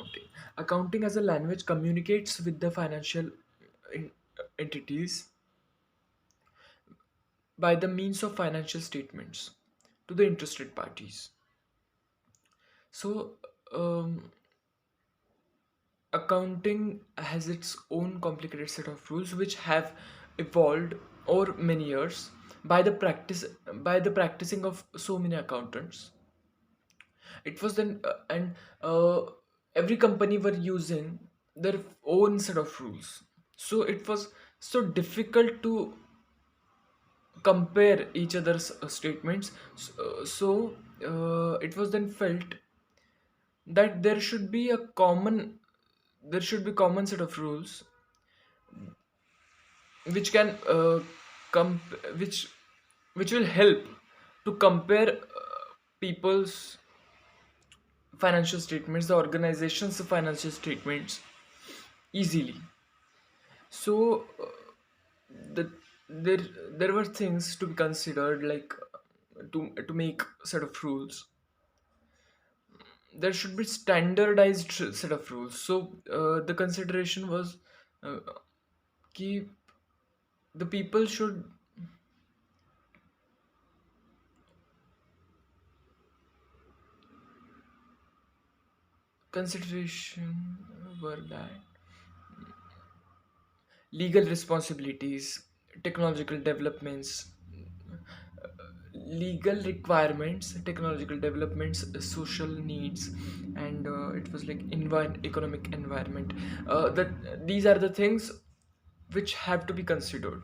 accounting? Accounting as a language communicates with the financial in- entities by the means of financial statements to the interested parties. So, accounting has its own complicated set of rules which have evolved over many years by the practicing of so many accountants. It was then and every company were using their own set of rules, so it was so difficult to compare each other's statements. So it was then felt that there should be common set of rules which can which will help to compare people's financial statements, the organization's financial statements easily. So the there there were things to be considered, like to make set of rules. There should be standardized set of rules. So the consideration was uh, कि the people should consideration were that legal responsibilities, technological developments, legal requirements, technological developments, social needs, and it was like economic environment. That these are the things which have to be considered.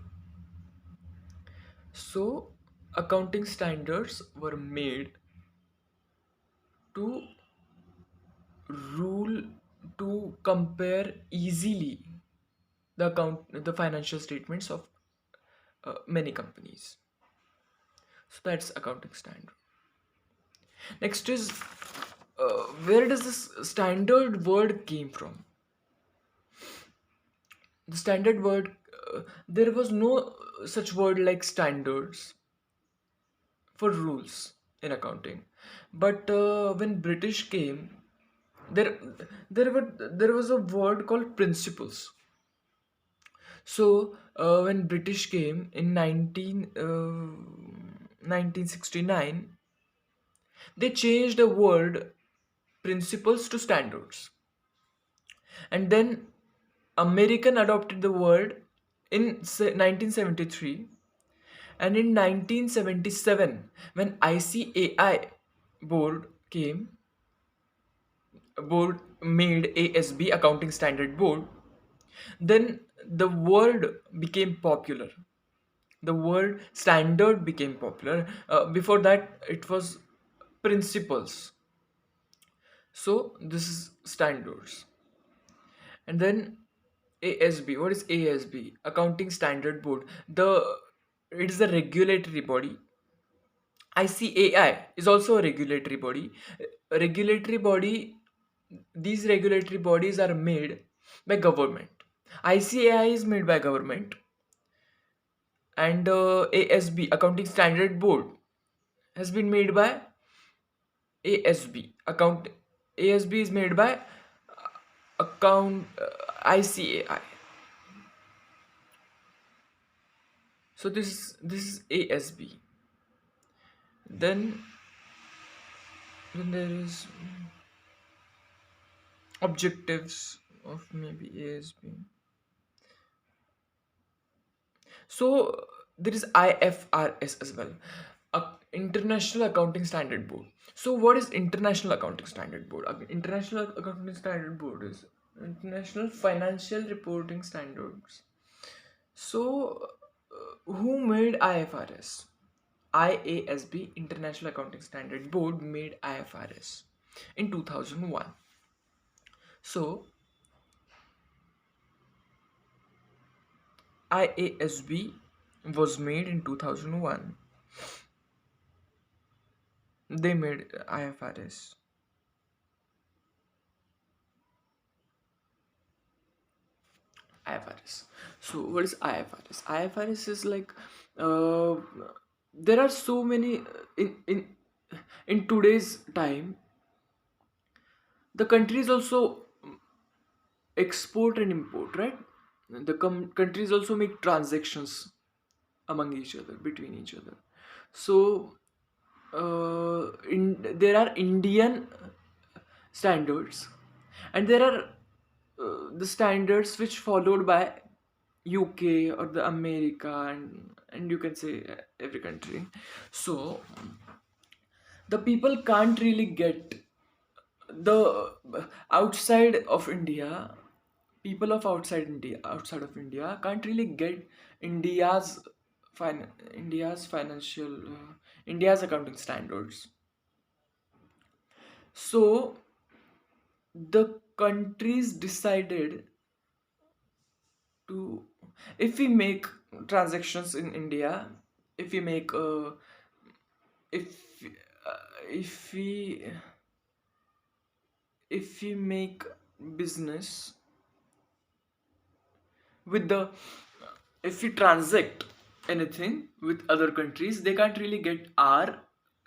So, accounting standards were made to rule to compare easily the financial statements of many companies. So that's accounting standard. Next is where does this standard word came from? The standard word, there was no such word like standards for rules in accounting. But when British came, there there was a word called principles. So when British came in 1969, they changed the word principles to standards. And then American adopted the word in 1973, and in 1977 when ICAI board came, board made ASB, accounting standard board, then the word became popular. The word standard became popular. Before that it was principles. So this is standards. And then ASB. What is ASB? Accounting Standard Board. It is a regulatory body. ICAI is also a regulatory body. A regulatory body. These regulatory bodies are made by government. ICAI is made by government, and ASB, Accounting Standard Board, has been made by ASB. ASB is made by account ICAI. So this is ASB. Then there is objectives of maybe ASB. So there is IFRS as well, International Accounting Standard Board. So what is International Accounting Standard Board? International Accounting Standard Board is International Financial Reporting Standards. So who made IFRS? IASB, International Accounting Standard Board, made IFRS in 2001. So IASB was made in 2001. They made IFRS. IFRS. So what is IFRS? IFRS is like uh, there are so many in today's time. The country is also export and import, right? The countries also make transactions among each other, between each other. So there are Indian standards, and there are the standards which followed by UK or the America, and you can say every country. So the people can't really get the outside of India. People of outside of India can't really get India's India's financial India's accounting standards. So the countries decided to, if we make transactions in India, if we make if if we if we make business with the if we transact anything with other countries, they can't really get our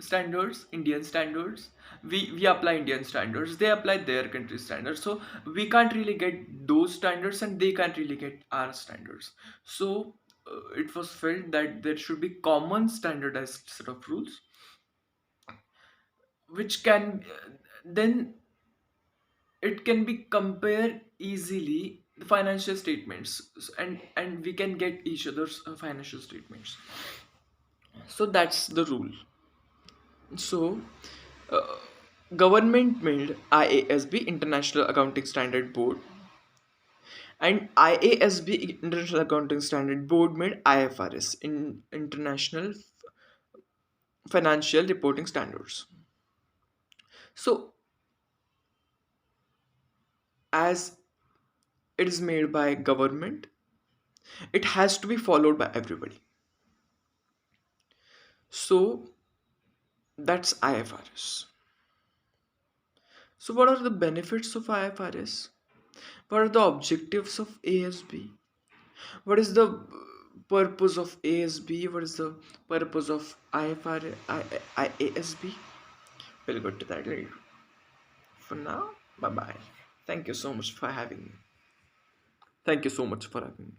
standards, Indian standards. We apply Indian standards, they apply their country standards, so we can't really get those standards and they can't really get our standards. So it was felt that there should be common standardized set of rules which can then it can be compared easily the financial statements, and we can get each other's financial statements. So that's the rule. So uh, government made IASB, International Accounting Standard Board, and IASB, International Accounting Standard Board, made IFRS, in International Financial Reporting Standards. So as it is made by government, it has to be followed by everybody. So that's IFRS. So what are the benefits of IFRS? What are the objectives of ASB? What is the purpose of ASB? What is the purpose of IFRS, IASB? We'll go to that later. For now, bye bye. Thank you so much for having me. Thank you so much for having me.